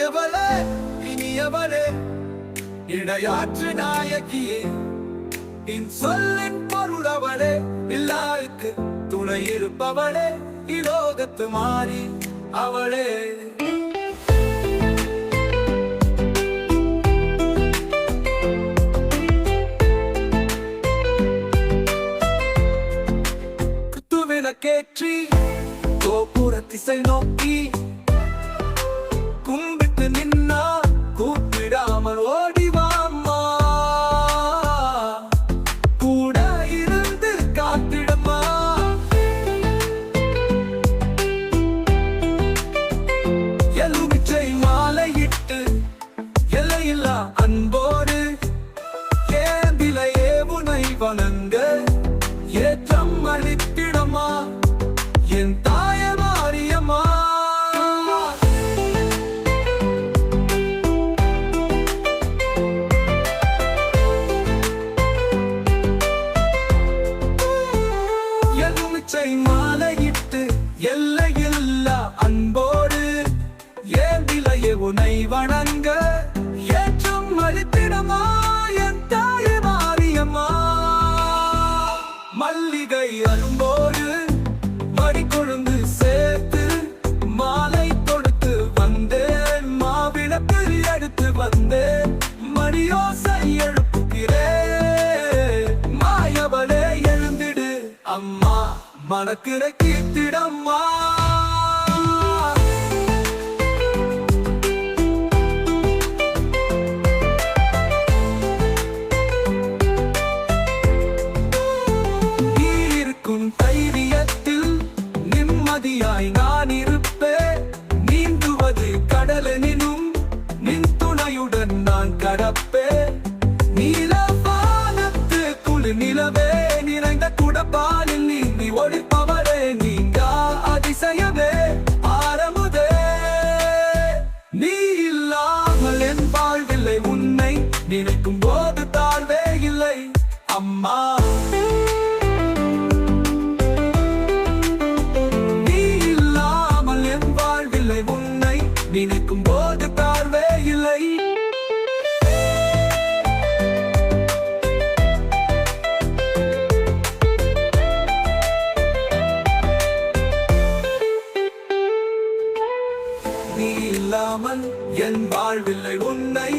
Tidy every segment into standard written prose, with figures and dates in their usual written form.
எளியவளே இனியவளே இடையாற்று நாயகியே என் சொல்லின் பொருள் அவளே எல்லாருக்கு துணை இருப்பவளே இலோகத்து மாறி அவளே கேற்றி கோபுர திசை நோக்கி கும்பிட்டு நின்னா கூப்பிடாமல் ஓடிவாம்மா கூட இருந்து காத்திடம்மா எலுமிச்சை மாலையிட்டு எல்லையில்லா அன்போடு ஏந்திலையே உனை வணங்க ஏற்றம் அளித்திடமா என் தாய மாரியம்மா எலுமிச்சை மாலையிட்டு எல்லையில்லா அன்போடு ஏந்திலையே உனை வணங்க ஏற்றம் அளித்திடமா என் தாய மாரியம்மா மல்லிகை அரும்போடு மடிக்கொழுந்து சேர்த்து மாலை தொடுத்து வந்தேன் மாவிளக்கு எடுத்து வந்தேன் மணியோசை எழுப்புகிறேன் மாயவளே எழுந்திடு அம்மா மனக்கிற கீர்த்திடம்மா தைரியத்தில் நிம்மதியாய் நான் இருப்பேன் நீந்துவது கடலெனினும் நின் துணையுடன் நான் கடப்பேன் நீலவானத்து குளி நிலவே நிறைந்த குடப்பாலில் நீ ஒளிப்பவரே நீங்க அதிசயமே ஆரமுதே நீ இல்லாமல் என் வாழ்வில்லை உன்னை நினைக்கும் போது தாழ்வே இல்லை அம்மா நினைக்கும் போது பார்வை இல்லை நீ இல்லாமல் என் வாழ்வில்லை உன்னை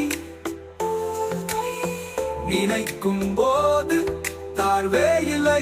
நினைக்கும் போது தாழ்வே இல்லை